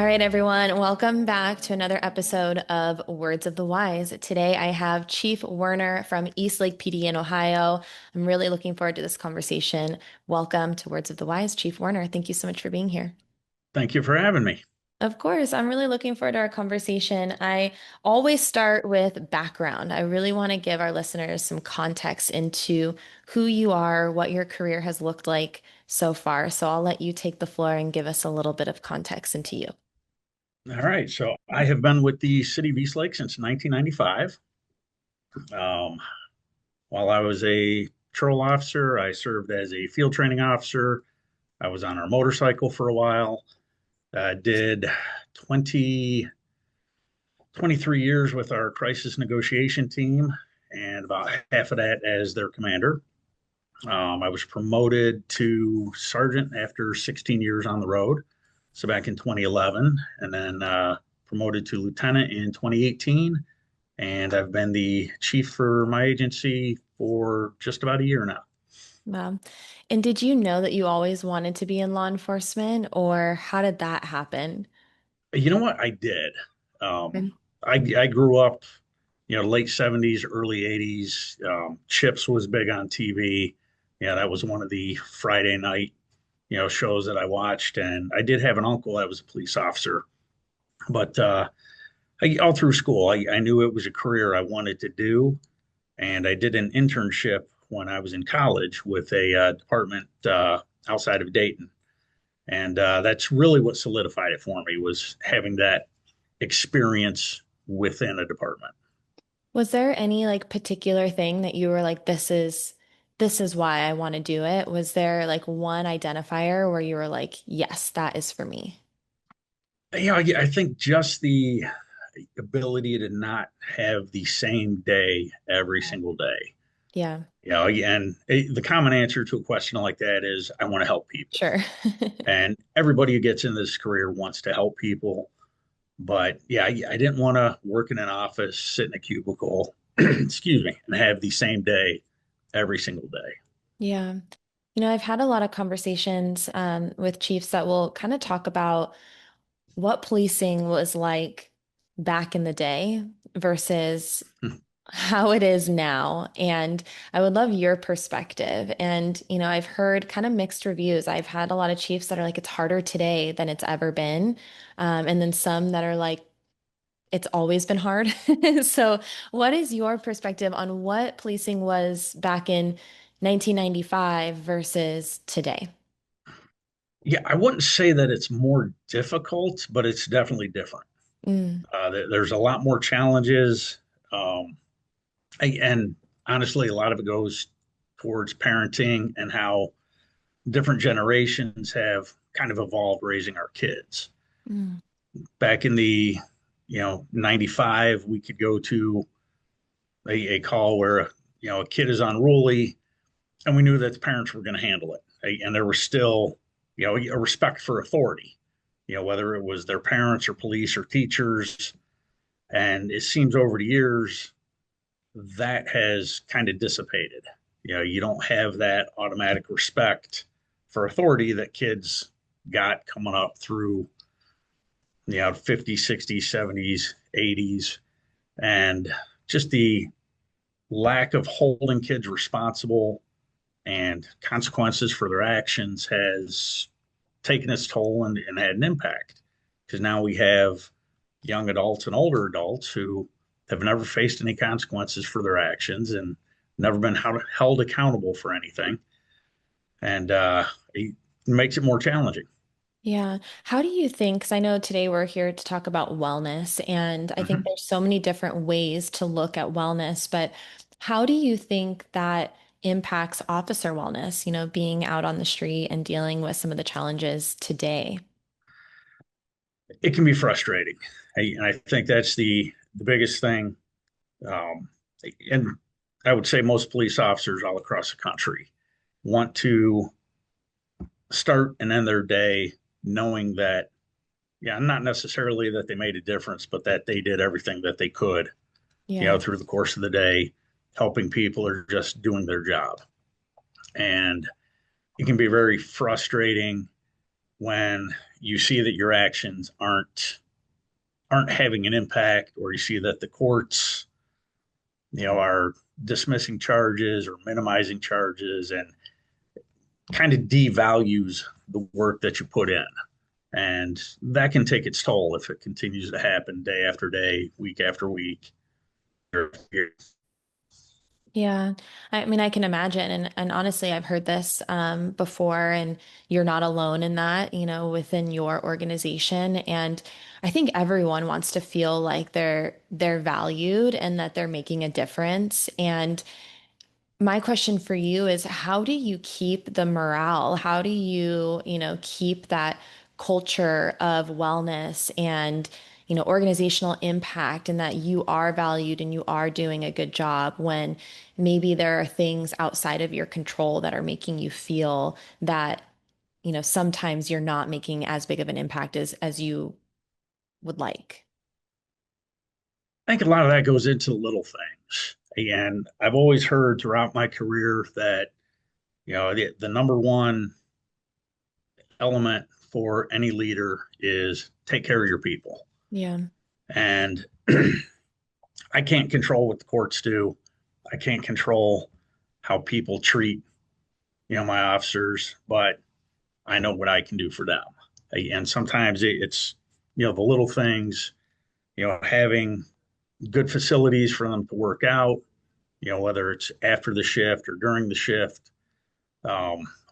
All right, everyone, welcome back to another episode of Words of the Wise. Today I have Chief Werner from Eastlake PD in Ohio. I'm really looking forward to this conversation. Welcome to Words of the Wise, Chief Werner. Thank you so much for being here. Thank you for having me. Of course, I'm really looking forward to our conversation. I always start with background. I really want to give our listeners some context into who you are, what your career has looked like so far. So I'll let you take the floor and give us a little bit of context into you. All right. So I have been with the city of Eastlake since 1995. Um, while I was a patrol officer, I served as a field training officer. I was on our motorcycle for a while. I did 20, 23 years with our crisis negotiation team, and about half of that as their commander. I was promoted to sergeant after 16 years on the road. So back in 2011, and then promoted to lieutenant in 2018. And I've been the chief for my agency for just about a year now. Wow. And did you know that you always wanted to be in law enforcement, or how did that happen? You know what? I did. Um, Mm. I grew up, late 70s, early 80s. Chips was big on TV. Yeah, that was one of the Friday night, shows that I watched. And I did have an uncle that was a police officer. But all through school, I knew it was a career I wanted to do. And I did an internship when I was in college with a department outside of Dayton. And that's really what solidified it for me was having that experience within a department. Was there any like particular thing that you were like, this is why I want to do it? Was there like one identifier where you were like, yes, that is for me? I think just the ability to not have the same day every single day. Yeah, And the common answer to a question like that is I want to help people. sure. And everybody who gets in this career wants to help people. But yeah, I didn't want to work in an office, sit in a cubicle, excuse me, and have the same day every single day. Yeah. I've had a lot of conversations with chiefs that will kind of talk about what policing was like back in the day versus how it is now. And I would love your perspective. And, I've heard kind of mixed reviews. I've had a lot of chiefs that are like, it's harder today than it's ever been. And then some that are like, it's always been hard. So, what is your perspective on what policing was back in 1995 versus today? Yeah, I wouldn't say that it's more difficult, but it's definitely different. Mm, There's a lot more challenges. Um, and honestly, a lot of it goes towards parenting and how different generations have kind of evolved raising our kids. mm, Back in the, 95, we could go to a call where, a kid is unruly and we knew that the parents were going to handle it. And there was still, a respect for authority, whether it was their parents or police or teachers. And it seems over the years that has kind of dissipated. You don't have that automatic respect for authority that kids got coming up through, 50s, 60s, 70s, 80s. And just the lack of holding kids responsible and consequences for their actions has taken its toll and had an impact. Because now we have young adults and older adults who have never faced any consequences for their actions and never been held accountable for anything. And it makes it more challenging. yeah. How do you think? Because I know today we're here to talk about wellness, and I think Mm-hmm. there's so many different ways to look at wellness, but how do you think that impacts officer wellness, being out on the street and dealing with some of the challenges today? It can be frustrating. I think that's the biggest thing. Um, and I would say most police officers all across the country want to start and end their day knowing that, yeah, not necessarily that they made a difference, but that they did everything that they could, Yeah. through the course of the day, helping people or just doing their job. And it can be very frustrating when you see that your actions aren't having an impact, or you see that the courts, are dismissing charges or minimizing charges, and kind of devalues the work that you put in. And that can take its toll if it continues to happen day after day, week after week. Yeah. I mean, I can imagine. And honestly, I've heard this before, and you're not alone in that, within your organization. And I think everyone wants to feel like they're valued and that they're making a difference. And my question for you is, how do you keep the morale? How do you, keep that culture of wellness and, organizational impact, and that you are valued and you are doing a good job when maybe there are things outside of your control that are making you feel that, sometimes you're not making as big of an impact as you would like? I think a lot of that goes into little things. And I've always heard throughout my career that, the number one element for any leader is take care of your people. Yeah. And I can't control what the courts do. I can't control how people treat, my officers, but I know what I can do for them. And sometimes it's, the little things, having good facilities for them to work out, whether it's after the shift or during the shift,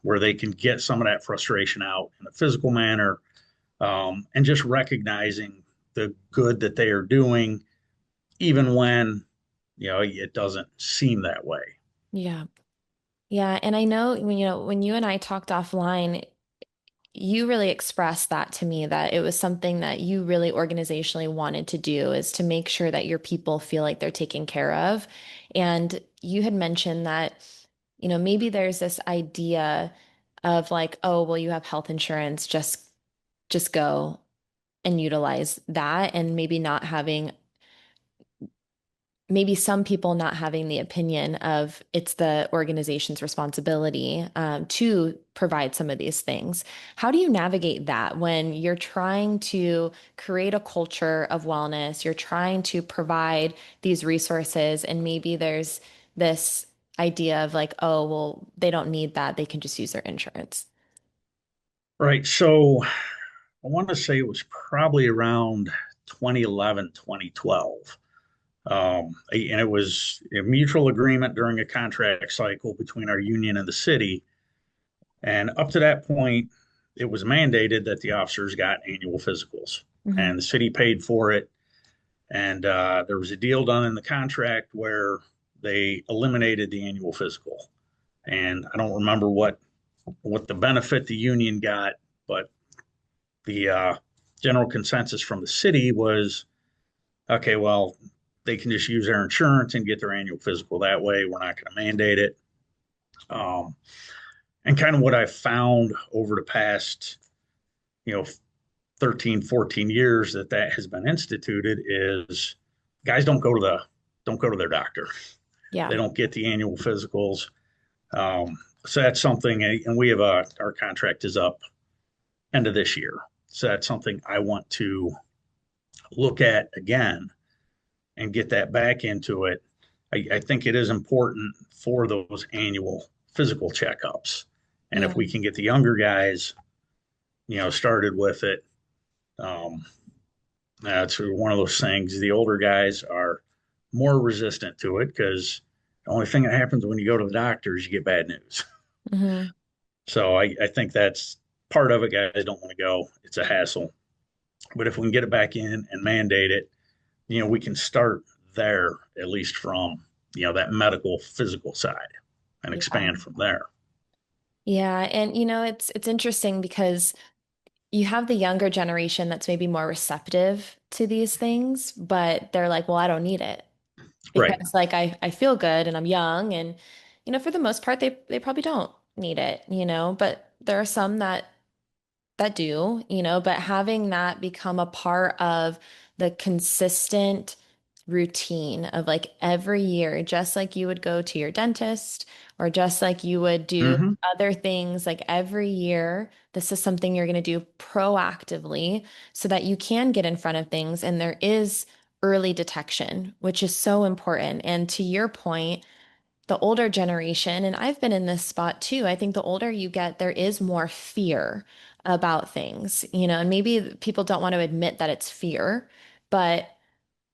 where they can get some of that frustration out in a physical manner, and just recognizing the good that they are doing, even when, it doesn't seem that way. Yeah. Yeah. And I know when you and I talked offline, you really expressed that to me, that it was something that you really organizationally wanted to do, is to make sure that your people feel like they're taken care of. And you had mentioned that, maybe there's this idea of like, oh, well, you have health insurance, just go and utilize that, and maybe some people not having the opinion of it's the organization's responsibility to provide some of these things. How do you navigate that when you're trying to create a culture of wellness? You're trying to provide these resources, and maybe there's this idea of like, oh, well, they don't need that. They can just use their insurance. Right. So I want to say it was probably around 2011, 2012. And it was a mutual agreement during a contract cycle between our union and the city. And up to that point, it was mandated that the officers got annual physicals, Hmm. and the city paid for it. And there was a deal done in the contract where they eliminated the annual physical. And I don't remember what the benefit the union got, but the general consensus from the city was, okay, well, they can just use their insurance and get their annual physical that way. We're not going to mandate it. Um, and kind of what I've found over the past, you know, 13, 14 years that has been instituted is guys don't go to their doctor. They Yeah. don't get the annual physicals. So that's something, and we have our contract is up end of this year. So that's something I want to look at again and get that back into it. I think it is important for those annual physical checkups. And Yeah. if we can get the younger guys, started with it, um, that's one of those things. The older guys are more resistant to it because the only thing that happens when you go to the doctor is you get bad news. Hmm. So I think that's part of it. Guys don't want to go. It's a hassle. But if we can get it back in and mandate it, we can start there, at least from, that medical physical side, and Yeah. expand from there. Yeah. And it's interesting because you have the younger generation that's maybe more receptive to these things, but they're like, well, I don't need it Right. because like I feel good and I'm young, and for the most part they probably don't need it, but there are some that do, but having that become a part of the consistent routine of like every year, just like you would go to your dentist or just like you would do Hmm. other things, like every year, this is something you're going to do proactively so that you can get in front of things. And there is early detection, which is so important. And to your point, the older generation, and I've been in this spot too, I think the older you get, there is more fear about things, and maybe people don't want to admit that it's fear, but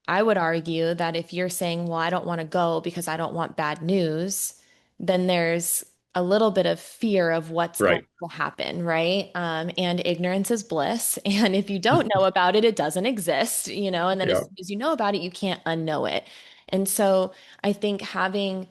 I would argue that if you're saying, well, I don't want to go because I don't want bad news, then there's a little bit of fear of what's going Right. to happen, right? And ignorance is bliss. And if you don't know about it, it doesn't exist, and then as Yeah. soon as you know about it, you can't unknow it. And so I think having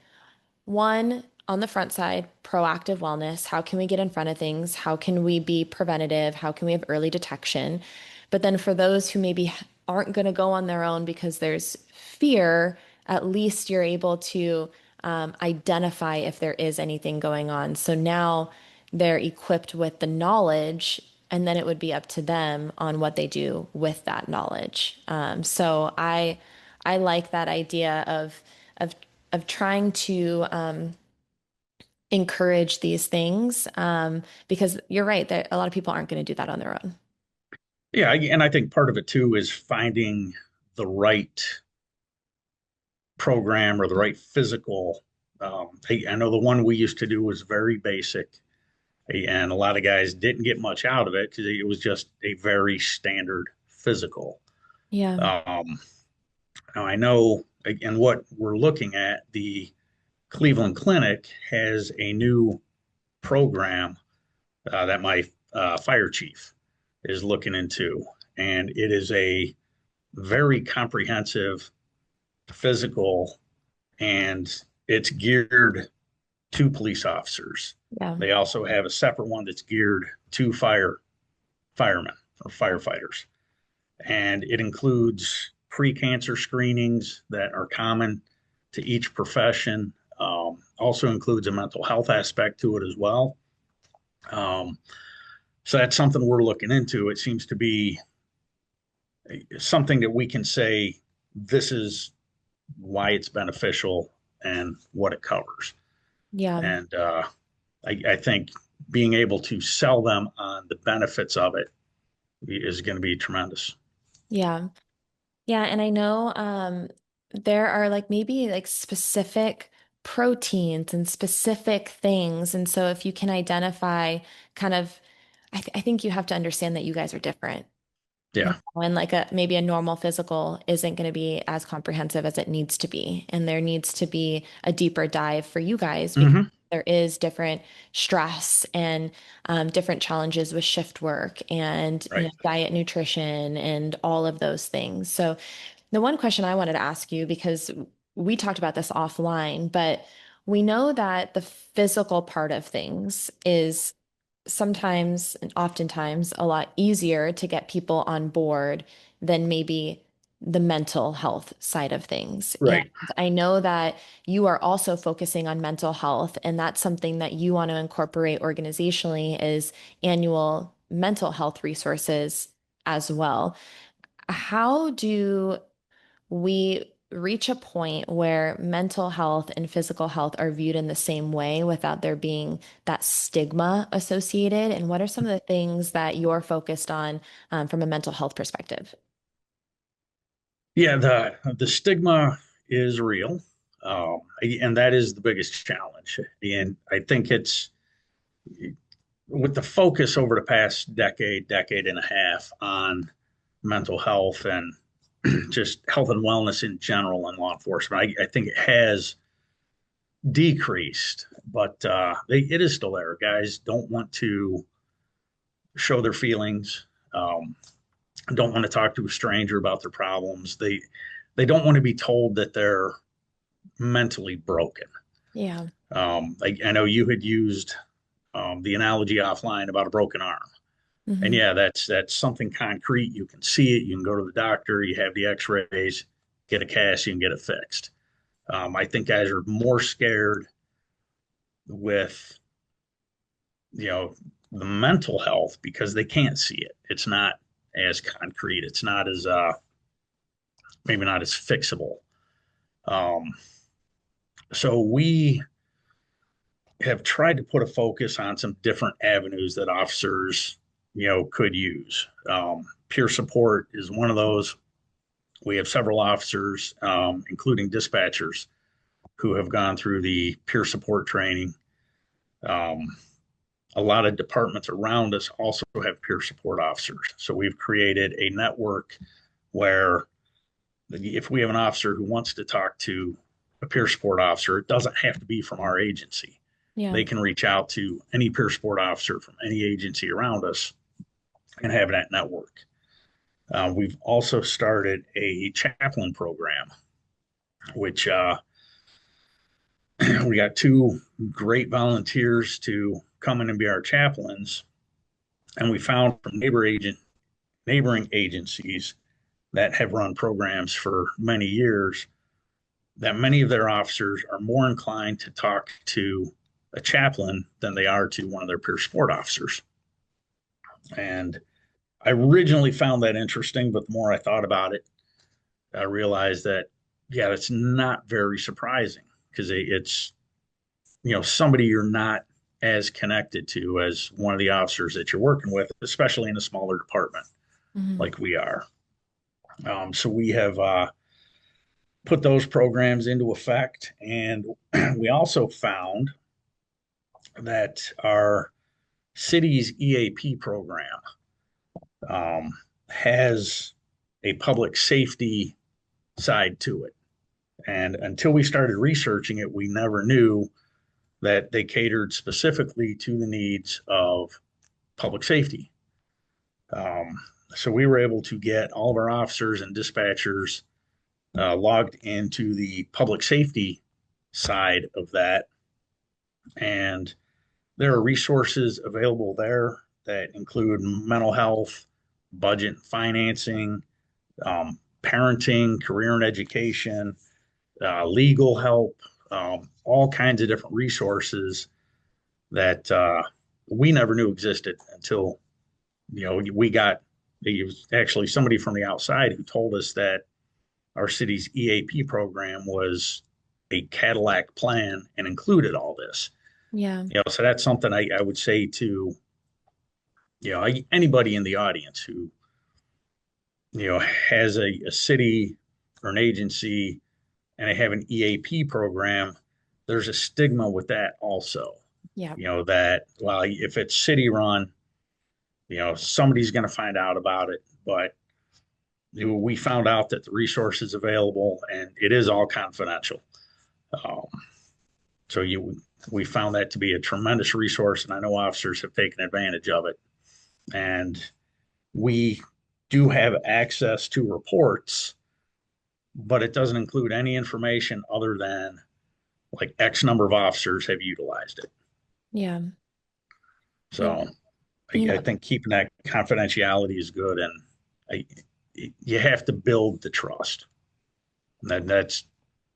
one, on the front side, proactive wellness. How can we get in front of things? How can we be preventative? How can we have early detection? But then for those who maybe aren't going to go on their own because there's fear, at least you're able to identify if there is anything going on. So now they're equipped with the knowledge, and then it would be up to them on what they do with that knowledge. So I like that idea of of trying to encourage these things because you're right that a lot of people aren't going to do that on their own. Yeah. And I think part of it too is finding the right program or the right physical. I know the one we used to do was very basic, and a lot of guys didn't get much out of it because it was just a very standard physical. Yeah, Um, Now I know, and what we're looking at, the Cleveland Clinic has a new program that my fire chief is looking into, and it is a very comprehensive physical, and it's geared to police officers. yeah, They also have a separate one that's geared to firemen or firefighters, and it includes pre-cancer screenings that are common to each profession. Also includes a mental health aspect to it as well. Um, so that's something we're looking into. It seems to be something that we can say this is why it's beneficial and what it covers. yeah, And I think being able to sell them on the benefits of it is going to be tremendous. yeah. Yeah, and I know there are like maybe like specific proteins and specific things. And so if you can identify kind of, I think you have to understand that you guys are different. Yeah. And like a maybe a normal physical isn't going to be as comprehensive as it needs to be. And there needs to be a deeper dive for you guys because Mm-hmm. there is different stress and different challenges with shift work and Right. diet, nutrition, and all of those things. So the one question I wanted to ask you, because we talked about this offline, but we know that the physical part of things is sometimes and oftentimes a lot easier to get people on board than maybe the mental health side of things. And Right. I know that you are also focusing on mental health, and that's something that you want to incorporate organizationally is annual mental health resources as well. How do we reach a point where mental health and physical health are viewed in the same way without there being that stigma associated? And what are some of the things that you're focused on from a mental health perspective? Yeah, the stigma is real, and that is the biggest challenge. And I think it's with the focus over the past decade and a half on mental health and just health and wellness in general in law enforcement. I think it has decreased, but it is still there. Guys don't want to show their feelings, don't want to talk to a stranger about their problems. They don't want to be told that they're mentally broken. Yeah. I know you had used the analogy offline about a broken arm. And Hmm. yeah, that's something concrete. You can see it. You can go to the doctor. You have the X-rays, get a cast, you can get it fixed. I think guys are more scared with the mental health because they can't see it. It's not as concrete. It's not as maybe not as fixable. Um, so we have tried to put a focus on some different avenues that officers, could use. Peer support is one of those. We have several officers, including dispatchers, who have gone through the peer support training. Um, a lot of departments around us also have peer support officers. So we've created a network where if we have an officer who wants to talk to a peer support officer, it doesn't have to be from our agency. Yeah. They can reach out to any peer support officer from any agency around us and have that network. We've also started a chaplain program, which we got two great volunteers to come in and be our chaplains. And we found from neighboring agencies that have run programs for many years that many of their officers are more inclined to talk to a chaplain than they are to one of their peer support officers. And I originally found that interesting, but the more I thought about it, I realized that, yeah, it's not very surprising because it's, somebody you're not as connected to as one of the officers that you're working with, especially in a smaller department Mhm. like we are. So we have put those programs into effect. And we also found that our city's EAP program um, has a public safety side to it. And until we started researching it, we never knew that they catered specifically to the needs of public safety. Um, so we were able to get all of our officers and dispatchers logged into the public safety side of that. And there are resources available there that include mental health, budget, financing, parenting, career and education, legal help, all kinds of different resources that we never knew existed until we got. It was actually somebody from the outside who told us that our city's EAP program was a Cadillac plan and included all this. Yeah. So that's something I would say to anybody in the audience who has a city or an agency and they have an EAP program. There's a stigma with that also. Yeah. That well, if it's city run, somebody's going to find out about it. But we found out that the resource is available and it is all confidential. Um, so we found that to be a tremendous resource, and I know officers have taken advantage of it. And we do have access to reports, but it doesn't include any information other than like X number of officers have utilized it. Yeah. Yeah. So You I know, think keeping that confidentiality is good, and I, you have to build the trust. That's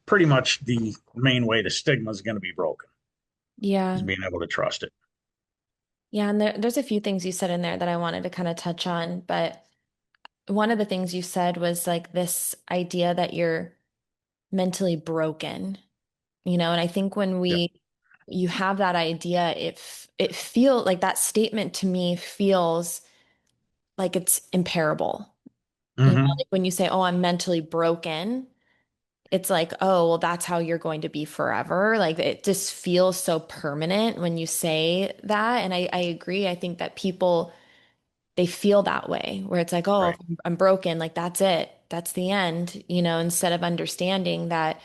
pretty much the main way the stigma is going to be broken is yeah. being able to trust it. Yeah. And there's a few things you said in there that I wanted to kind of touch on, but one of the things you said was like this idea that you're mentally broken, and I think when Yeah. you have that idea, it feel like that statement to me feels like it's imparable. Mm-hmm. Like when you say, "Oh, I'm mentally broken," it's like, "Oh, well, that's how you're going to be forever." Like it just feels so permanent when you say that. And I agree. I think that people they feel that way, where it's like, "Oh, if Right. I'm broken, like that's it. That's the end," instead of understanding that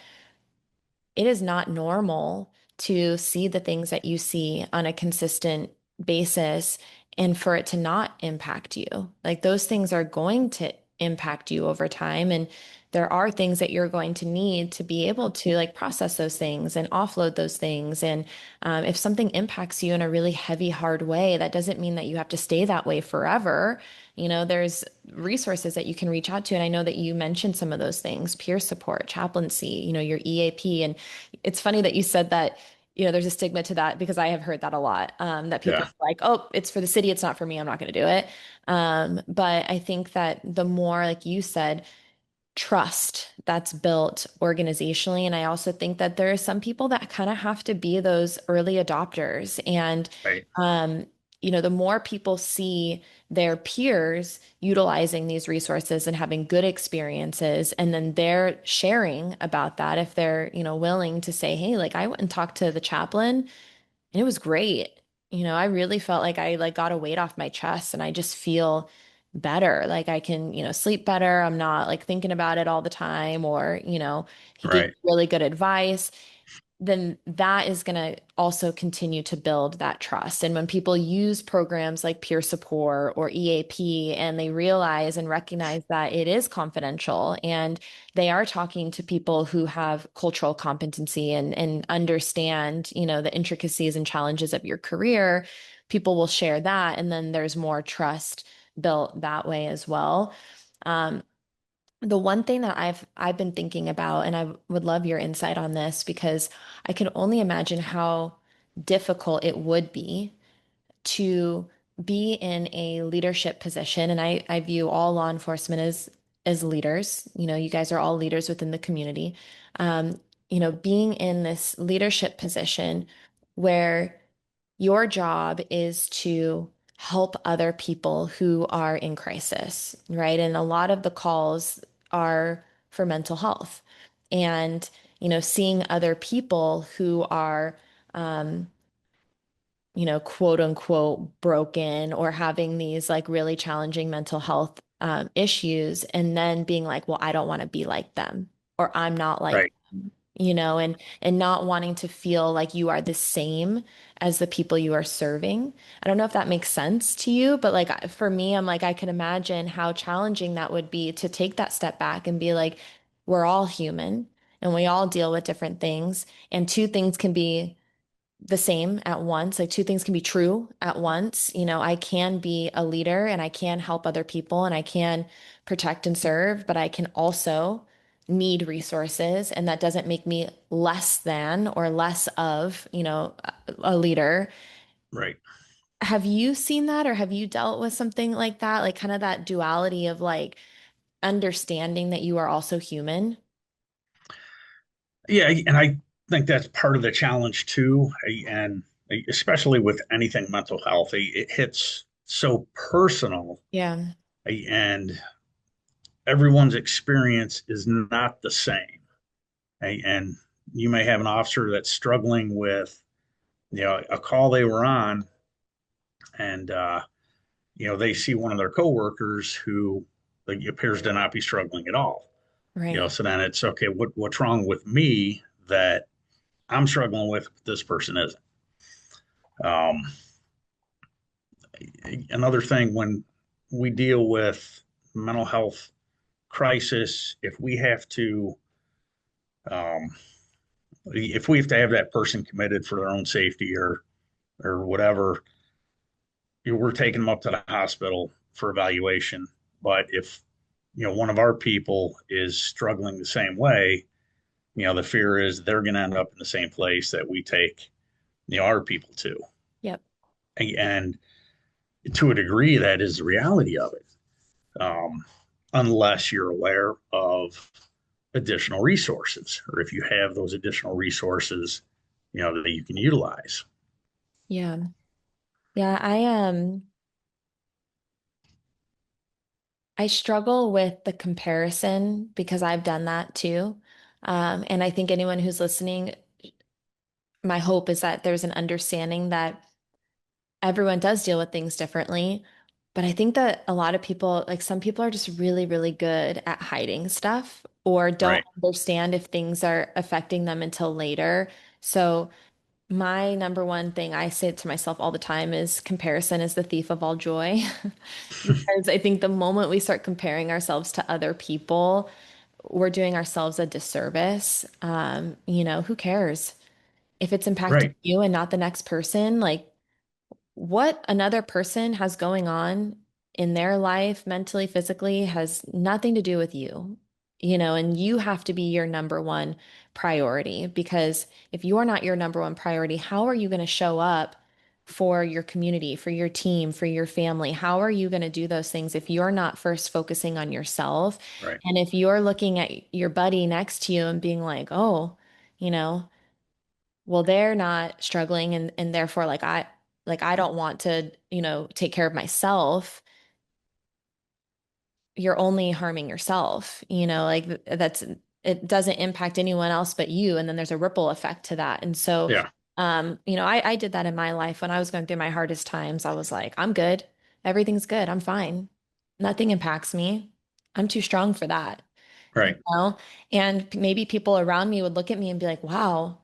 it is not normal to see the things that you see on a consistent basis and for it to not impact you. Like those things are going to impact you over time. And there are things that you're going to need to be able to like process those things and offload those things. And if something impacts you in a really heavy, hard way, that doesn't mean that you have to stay that way forever. There's resources that you can reach out to. And I know that you mentioned some of those things, peer support, chaplaincy, your EAP. And it's funny that you said that, there's a stigma to that because I have heard that a lot, that people Yeah. are like, oh, it's for the city. It's not for me. I'm not going to do it. But I think that the more, like you said, trust that's built organizationally. And I also think that there are some people that kind of have to be those early adopters. And, Right. um, the more people see their peers utilizing these resources and having good experiences, and then they're sharing about that, if they're, willing to say, hey, like I went and talked to the chaplain and it was great. I really felt like I like got a weight off my chest and I just feel better. Like I can, sleep better. I'm not like thinking about it all the time or, he gave Right. really good advice, then that is going to also continue to build that trust. And when people use programs like peer support or EAP and they realize and recognize that it is confidential and they are talking to people who have cultural competency and understand, the intricacies and challenges of your career, people will share that. And then there's more trust built that way as well. Um, the one thing that I've been thinking about, and I would love your insight on this because I can only imagine how difficult it would be to be in a leadership position. And I view all law enforcement as leaders. You guys are all leaders within the community. Um, being in this leadership position where your job is to help other people who are in crisis, right? And a lot of the calls are for mental health. And, seeing other people who are, um, quote unquote, broken or having these like really challenging mental health issues, and then being like, well, I don't want to be like them, or I'm not like Right. and not wanting to feel like you are the same as the people you are serving. I don't know if that makes sense to you, but like for me, I'm like I can imagine how challenging that would be to take that step back and be like, we're all human and we all deal with different things, and two things can be the same at once. Like two things can be true at once. I can be a leader and I can help other people and I can protect and serve, but I can also need resources. And that doesn't make me less than or less of, a leader. Right. Have you seen that or have you dealt with something like that? Like kind of that duality of like understanding that you are also human? Yeah, and I think that's part of the challenge too, and especially with anything mental health, it hits so personal, Yeah, and everyone's experience is not the same. And you may have an officer that's struggling with, a call they were on, and they see one of their coworkers who like, appears to not be struggling at all. right. So then it's okay. What's wrong with me that I'm struggling with this person isn't? Um, Another thing when we deal with mental health crisis, um, if we have to have that person committed for their own safety or whatever, we're taking them up to the hospital for evaluation. But if one of our people is struggling the same way, the fear is they're going to end up in the same place that we take our people to, Yep. and to a degree, that is the reality of it. Um, unless you're aware of additional resources, or if you have those additional resources, that you can utilize. Yeah. Yeah, I struggle with the comparison because I've done that too. And I think anyone who's listening, my hope is that there's an understanding that everyone does deal with things differently. But I think that a lot of people, like some people are just really, really good at hiding stuff or don't Right. understand if things are affecting them until later. So my number one thing I say to myself all the time is comparison is the thief of all joy. Because I think the moment we start comparing ourselves to other people, we're doing ourselves a disservice. Who cares? If it's impacting Right. you and not the next person, like what another person has going on in their life, mentally, physically, has nothing to do with you, and you have to be your number one priority because if you're not your number one priority, how are you going to show up for your community, for your team, for your family? How are you going to do those things if you're not first focusing on yourself? Right. And if you're looking at your buddy next to you and being like, oh, you know, well, they're not struggling and therefore like I don't want to, take care of myself. You're only harming yourself, like that's it doesn't impact anyone else but you. And then there's a ripple effect to that. And so, Yeah. I did that in my life when I was going through my hardest times. I was like, I'm good. Everything's good. I'm fine. Nothing impacts me. I'm too strong for that you Right. know? And maybe people around me would look at me and be like, wow,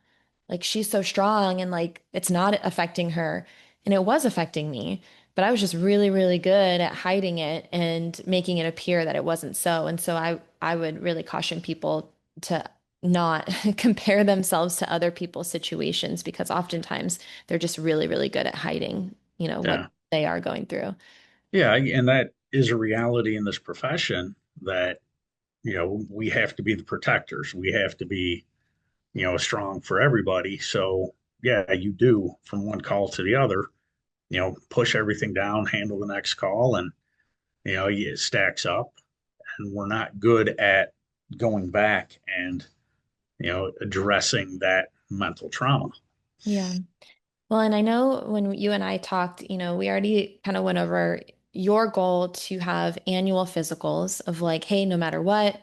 like she's so strong and like it's not affecting her. And it was affecting me, but I was just really, really good at hiding it and making it appear that it wasn't so. And so I would really caution people to not compare themselves to other people's situations because oftentimes they're just really, really good at hiding, what Yeah. they are going through. Yeah. And that is a reality in this profession that, we have to be the protectors. We have to be, strong for everybody. So, yeah, you do from one call to the other, push everything down, handle the next call, and, it stacks up. And we're not good at going back and, addressing that mental trauma. Yeah. Well, and I know when you and I talked, we already kind of went over your goal to have annual physicals of like, hey, no matter what,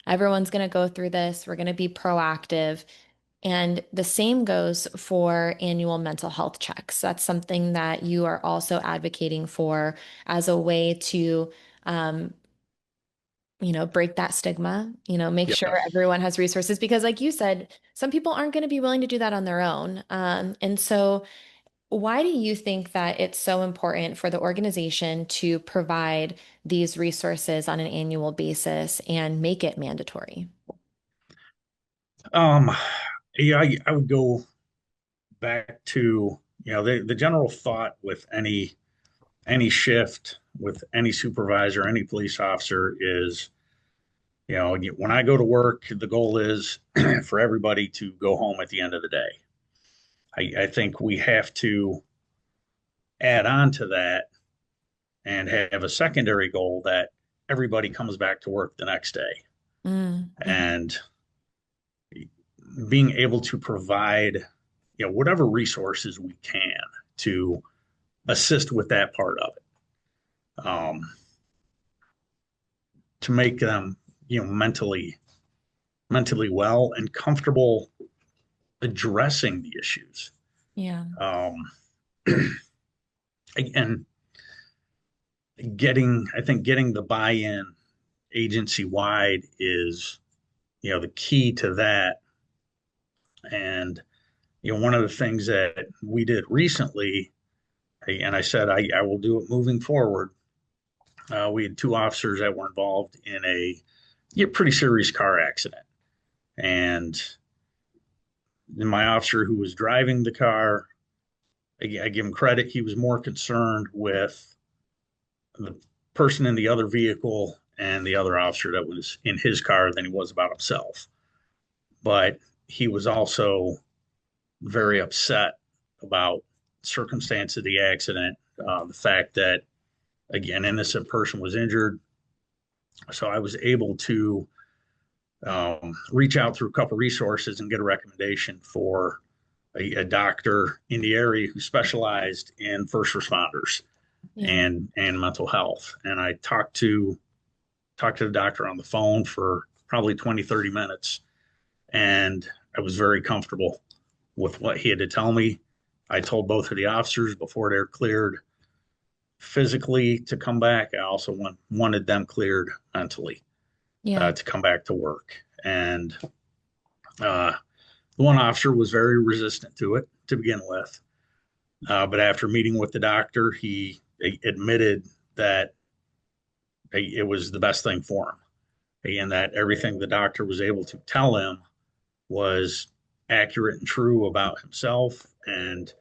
everyone's going to go through this. We're going to be proactive. And the same goes for annual mental health checks. That's something that you are also advocating for as a way to, um, break that stigma, make sure Yeah. everyone has resources because, like you said, some people aren't going to be willing to do that on their own. And so, why do you think that it's so important for the organization to provide these resources on an annual basis and make it mandatory? Um, yeah, I would go back to, the general thought with any shift with any supervisor, any police officer is, when I go to work, the goal is for everybody to go home at the end of the day. I think we have to add on to that and have a secondary goal that everybody comes back to work the next day. Mm, mhm. And being able to provide, whatever resources we can to assist with that part of it, to make them, mentally well and comfortable addressing the issues. Yeah. Um, and I think getting the buy-in agency wide is, the key to that. And, one of the things that we did recently, and I said I will do it moving forward. We had two officers that were involved in a pretty serious car accident. And my officer who was driving the car, I give him credit. He was more concerned with the person in the other vehicle and the other officer that was in his car than he was about himself. But he was also very upset about the circumstance of the accident, the fact that, again, innocent person was injured. So I was able to reach out through a couple resources and get a recommendation for a doctor in the area who specialized in first responders Yeah. and mental health. And I talked to the doctor on the phone for probably 20, 30 minutes. And I was very comfortable with what he had to tell me. I told both of the officers before they're cleared physically to come back. I also wanted them cleared mentally Yeah. to come back to work. And uh, the one officer was very resistant to it to begin with. But after meeting with the doctor, he admitted that it was the best thing for him and that everything the doctor was able to tell him was accurate and true about himself. And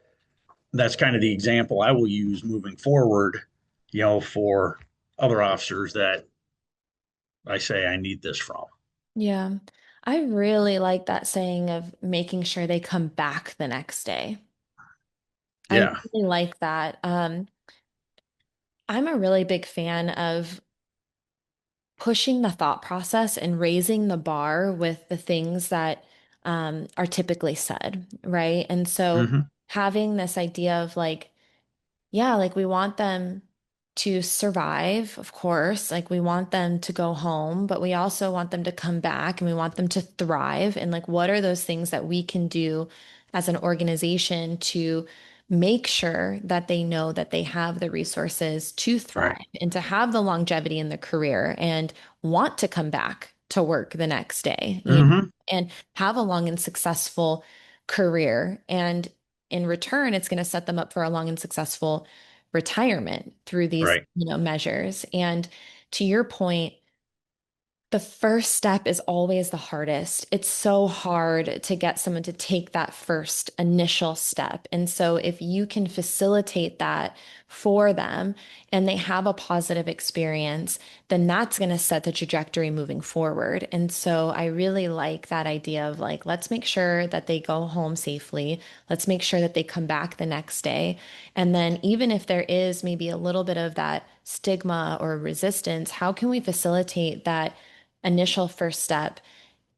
that's kind of the example I will use moving forward, for other officers that I say I need this from. Yeah. I really like that saying of making sure they come back the next day. I Yeah. really like that. I'm a really big fan of pushing the thought process and raising the bar with the things that are typically said, right? And so Hmm. having this idea of like, yeah, like we want them to survive, of course. Like we want them to go home, but we also want them to come back and we want them to thrive. And like, what are those things that we can do as an organization to make sure that they know that they have the resources to thrive Right. and to have the longevity in the career and want to come back to work the next day, you know, Hmm. and have a long and successful career. And in return, it's going to set them up for a long and successful retirement through these, Right. measures. And to your point, the first step is always the hardest. It's so hard to get someone to take that first initial step. And so, if you can facilitate that for them and they have a positive experience, then that's going to set the trajectory moving forward. And so, I really like that idea of like, let's make sure that they go home safely. Let's make sure that they come back the next day. And then, even if there is maybe a little bit of that stigma or resistance, how can we facilitate that initial first step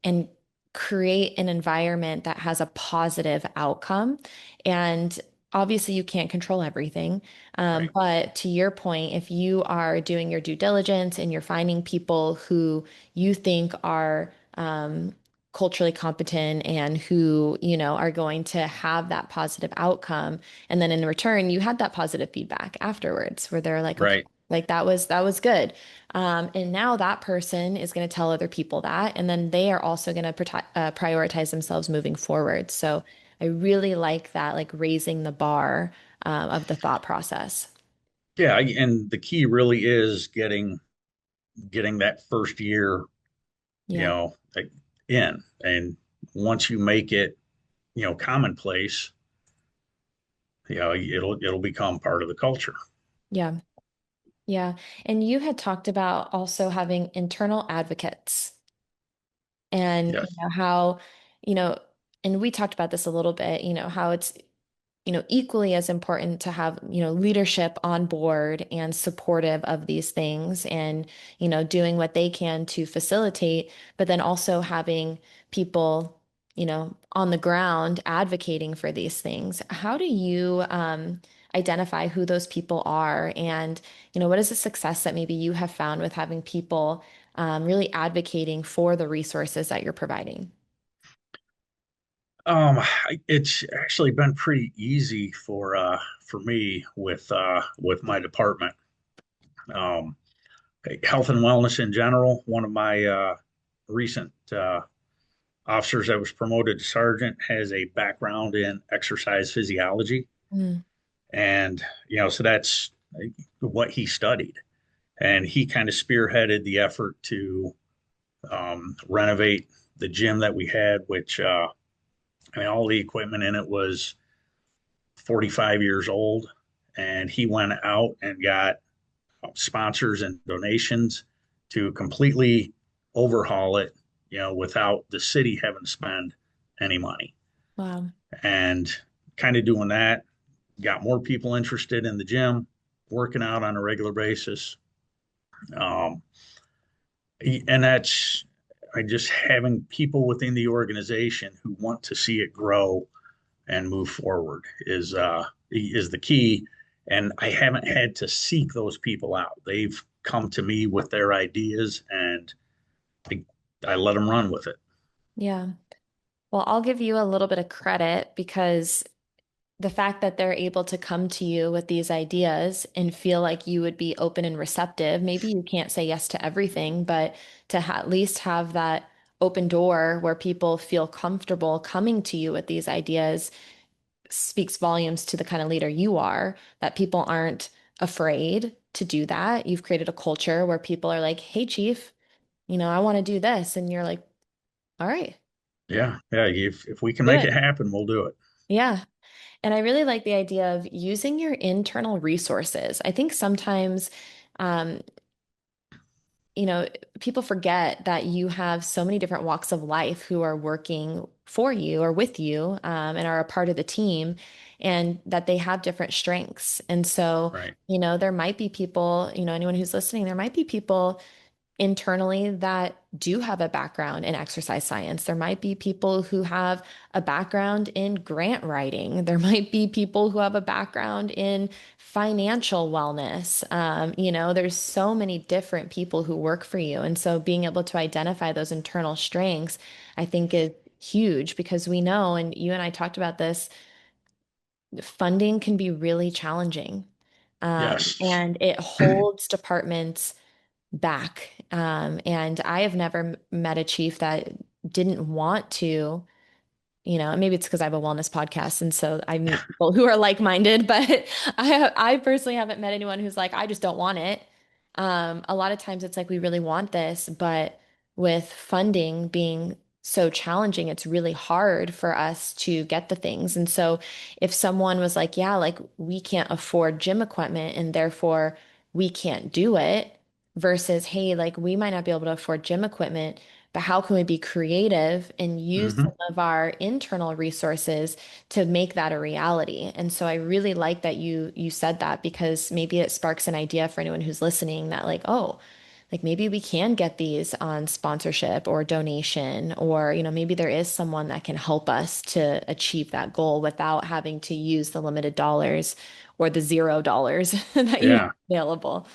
and create an environment that has a positive outcome? And obviously, you can't control everything. Right. But to your point, if you are doing your due diligence and you're finding people who you think are culturally competent and who, are going to have that positive outcome, and then in return, you had that positive feedback afterwards where they're like, okay, Right. like that was good. And now that person is going to tell other people that, and then they are also going to prioritize themselves moving forward. So I really like that, like raising the bar of the thought process. Yeah. And the key really is getting that first year, Yeah. like, in. And once you make it, commonplace, it'll become part of the culture. Yeah. Yeah. And you had talked about also having internal advocates and, Yes. how, you know, and we talked about this a little bit, how it's equally as important to have, leadership on board and supportive of these things and, doing what they can to facilitate, but then also having people, on the ground advocating for these things. How do you identify who those people are? And, what is the success that maybe you have found with having people really advocating for the resources that you're providing? It's actually been pretty easy for me with my department. Um, Health and wellness in general. One of my recent officers that was promoted to sergeant has a background in exercise physiology, Mm, and so that's what he studied, and he kind of spearheaded the effort to renovate the gym that we had, which I mean, all the equipment in it was 45 years old, and he went out and got sponsors and donations to completely overhaul it, without the city having to spend any money. wow. And kind of doing that got more people interested in the gym, working out on a regular basis. Um, and that's I just having people within the organization who want to see it grow and move forward is the key. And I haven't had to seek those people out. They've come to me with their ideas, and I, I let them run with it. Yeah. Well, I'll give you a little bit of credit because the fact that they're able to come to you with these ideas and feel like you would be open and receptive, maybe you can't say yes to everything, but to at least have that open door where people feel comfortable coming to you with these ideas speaks volumes to the kind of leader you are, that people aren't afraid to do that. You've created a culture where people are like, hey, chief, I want to do this. And you're like, all right, Yeah, yeah. If we can do make it. it happen, we'll do it. Yeah. And I really like the idea of using your internal resources. I think sometimes, um, you know, people forget that you have so many different walks of life who are working for you or with you, and are a part of the team, and that they have different strengths. And so, Right. there might be people, anyone who's listening, there might be people internally that do have a background in exercise science. There might be people who have a background in grant writing. There might be people who have a background in financial wellness. There's so many different people who work for you. And so being able to identify those internal strengths, I think is huge because we know, and you and I talked about this, funding can be really challenging. Yes. And it holds departments back. And I have never met a chief that didn't want to, and maybe it's because I have a wellness podcast, and so I meet people who are like-minded, but I personally haven't met anyone who's like, I just don't want it. A lot of times it's like we really want this, but with funding being so challenging, it's really hard for us to get the things. And so if someone was like, yeah, like we can't afford gym equipment and therefore we can't do it, versus, hey, like we might not be able to afford gym equipment, but how can we be creative and use some Hmm. of our internal resources to make that a reality? And so I really like that you said that because maybe it sparks an idea for anyone who's listening that like, oh, like maybe we can get these on sponsorship or donation, or maybe there is someone that can help us to achieve that goal without having to use the limited dollars or the $0 that you have Yeah. available.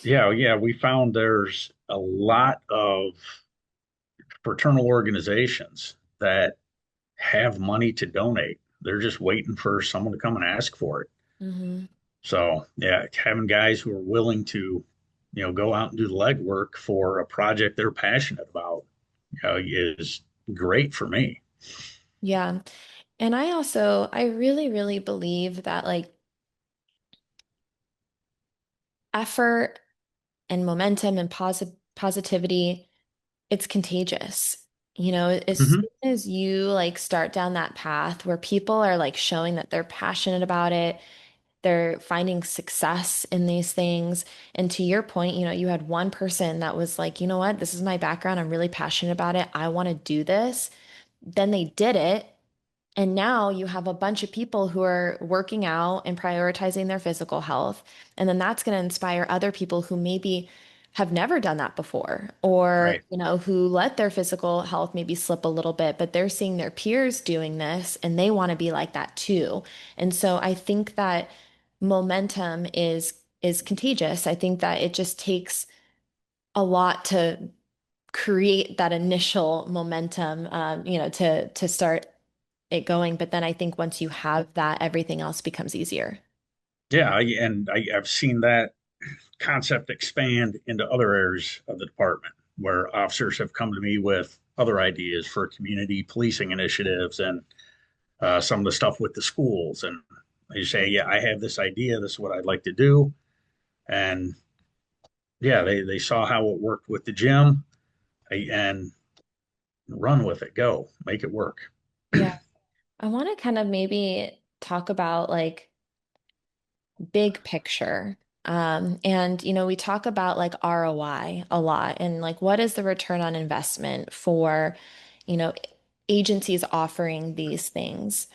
Yeah. Yeah. We found there's a lot of fraternal organizations that have money to donate. They're just waiting for someone to come and ask for it. Hmm. So yeah, having guys who are willing to, go out and do the legwork for a project they're passionate about, is great for me. Yeah. And I really, really believe that like effort and momentum and positivity, it's contagious. As Hmm. soon as you like start down that path where people are like showing that they're passionate about it, they're finding success in these things. And to your point, you had one person that was like, you know what, this is my background. I'm really passionate about it. I want to do this. Then they did it. And now you have a bunch of people who are working out and prioritizing their physical health. And then that's going to inspire other people who maybe have never done that before, or, Right. who let their physical health maybe slip a little bit, but they're seeing their peers doing this and they want to be like that too. And so I think that momentum is contagious. I think that it just takes a lot to create that initial momentum, to start it going. But then I think once you have that, everything else becomes easier. Yeah. I've seen that concept expand into other areas of the department where officers have come to me with other ideas for community policing initiatives and some of the stuff with the schools. And they say, yeah, I have this idea. This is what I'd like to do. And yeah, they saw how it worked with the gym and run with it, go make it work. Yeah. I want to kind of maybe talk about like big picture. And we talk about like ROI a lot and like what is the return on investment for, you know, agencies offering these things.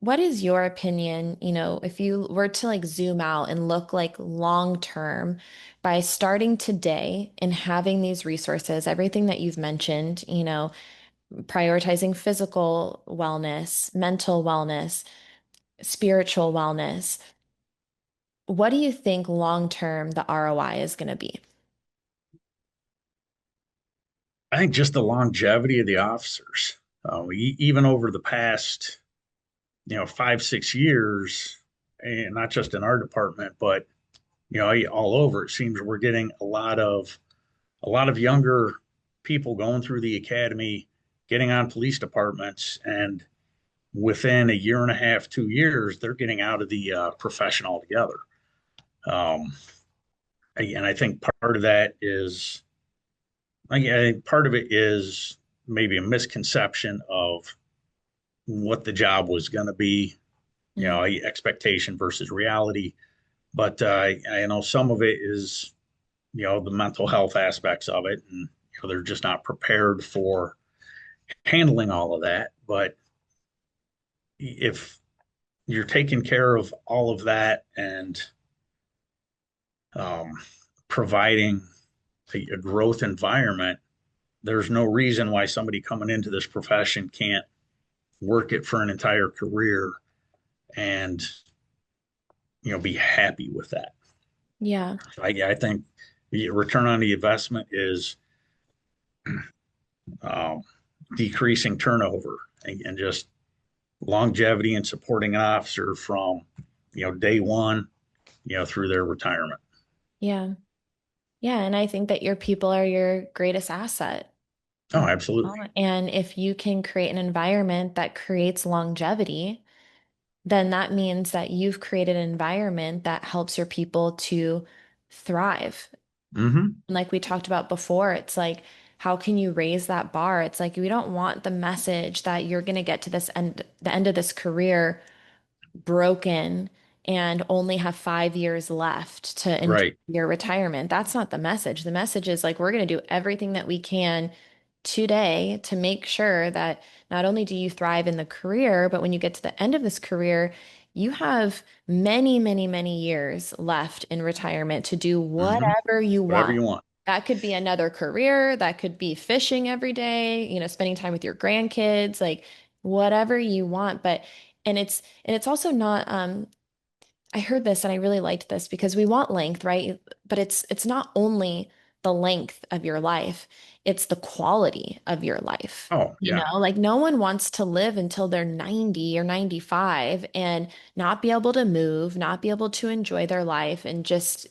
What is your opinion, if you were to like zoom out and look like long term by starting today and having these resources, everything that you've mentioned, prioritizing physical wellness, mental wellness, spiritual wellness. What do you think long term the ROI is going to be? I think just the longevity of the officers, even over the past, 5, 6 years, and not just in our department, but all over, it seems we're getting a lot of younger people going through the academy, getting on police departments, and within a year and a half, 2 years, they're getting out of the profession altogether. Um, and I think part of that is, I think part of it is maybe a misconception of what the job was going to be, Mm, expectation versus reality. But I know some of it is, the mental health aspects of it, and they're just not prepared for handling all of that. But if you're taking care of all of that and um, providing a growth environment, there's no reason why somebody coming into this profession can't work it for an entire career and be happy with that. Yeah. So I think the return on the investment is um, decreasing turnover and just longevity and supporting an officer from day one through their retirement. Yeah. Yeah. And I think that your people are your greatest asset. Oh, You absolutely. know? And if you can create an environment that creates longevity, then that means that you've created an environment that helps your people to thrive. Mm-hmm. And like we talked about before, it's like, how can you raise that bar? It's like we don't want the message that you're going to get to the end of this career broken and only have 5 years left to enjoy Right. your retirement. That's not the message. The message is like, we're going to do everything that we can today to make sure that not only do you thrive in the career, but when you get to the end of this career, you have many, many, many years left in retirement to do Mm-hmm. whatever you Whatever want. you want. That could be another career, that could be fishing every day, spending time with your grandkids, like whatever you want. And it's also not I heard this and I really liked this because we want length, right? But it's not only the length of your life, it's the quality of your life. Oh, yeah. Like no one wants to live until they're 90 or 95 and not be able to move, not be able to enjoy their life and just,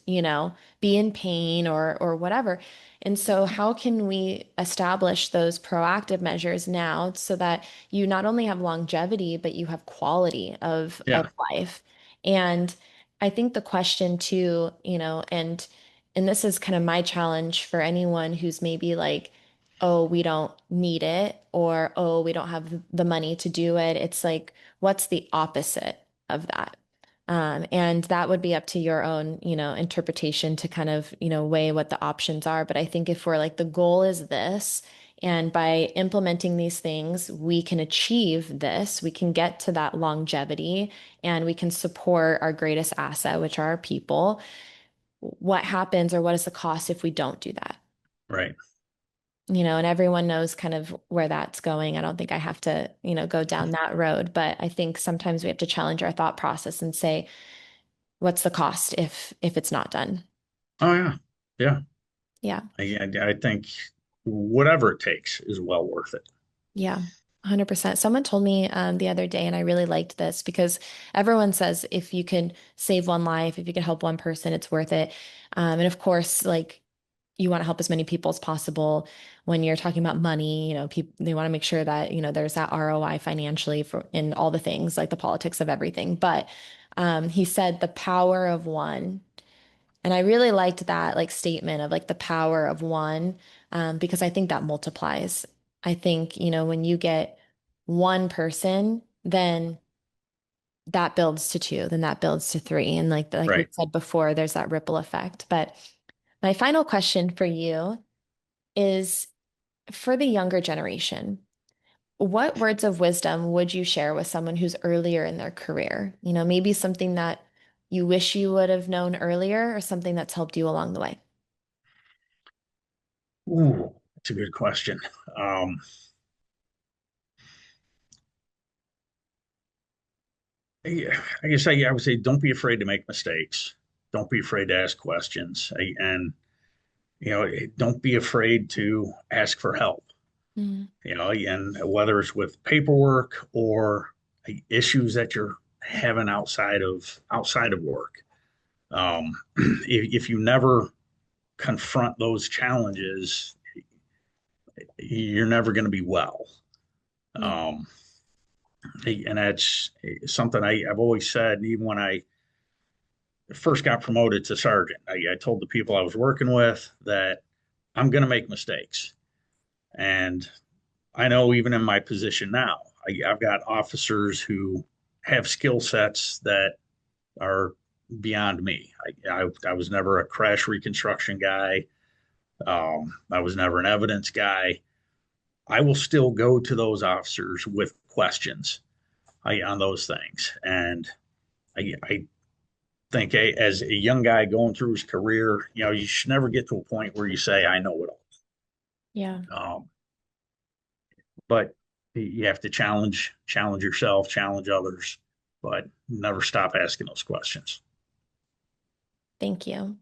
be in pain or whatever. And so how can we establish those proactive measures now so that you not only have longevity, but you have quality of Yeah. life? And I think the question too, and this is kind of my challenge for anyone who's maybe like, oh, we don't need it, or oh, we don't have the money to do it. It's like, what's the opposite of that? And that would be up to your own, interpretation to kind of, weigh what the options are. But I think if we're like, the goal is this, and by implementing these things, we can achieve this, we can get to that longevity and we can support our greatest asset, which are our people. What happens or what is the cost if we don't do that? Right. And everyone knows kind of where that's going. I don't think I have to, go down that road, but I think sometimes we have to challenge our thought process and say, what's the cost if it's not done? Oh, yeah. Yeah. Yeah. I think whatever it takes is well worth it. Yeah. 100%. Someone told me the other day, and I really liked this because everyone says if you can save one life, if you can help one person, it's worth it. And of course, like you want to help as many people as possible. When you're talking about money, people they want to make sure that, there's that ROI financially for in all the things, like the politics of everything. But he said the power of one. And I really liked that like statement of like the power of one, because I think that multiplies. I think, when you get one person, then that builds to two, then that builds to three. And like we Right. said before, there's that ripple effect. But my final question for you is for the younger generation, what words of wisdom would you share with someone who's earlier in their career? Maybe something that you wish you would have known earlier or something that's helped you along the way. Ooh, that's a good question. Um, I guess I would say don't be afraid to make mistakes. Don't be afraid to ask questions. And, don't be afraid to ask for help. Mm, And whether it's with paperwork or issues that you're having outside of work. If you never confront those challenges, you're never going to be well. yeah. Um, and that's something I've always said. Even when I first got promoted to sergeant, I told the people I was working with that I'm going to make mistakes. And I know even in my position now, I've got officers who have skill sets that are beyond me. I was never a crash reconstruction guy. I was never an evidence guy. I will still go to those officers with questions on those things. And I think as a young guy going through his career, you should never get to a point where you say, I know it Yeah. all. But you have to challenge yourself, challenge others, but never stop asking those questions. Thank you.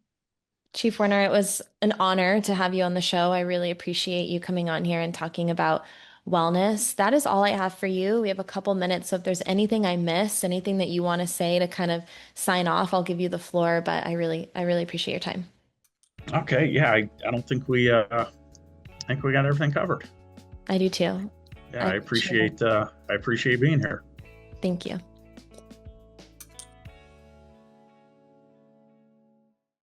Chief Werner, it was an honor to have you on the show. I really appreciate you coming on here and talking about wellness. That is all I have for you. We have a couple minutes, so if there's anything I missed, anything that you want to say to kind of sign off, I'll give you the floor, but I really appreciate your time. Okay, yeah, I don't think we got everything covered. I do too. Yeah, I appreciate it. I appreciate being here. Thank you.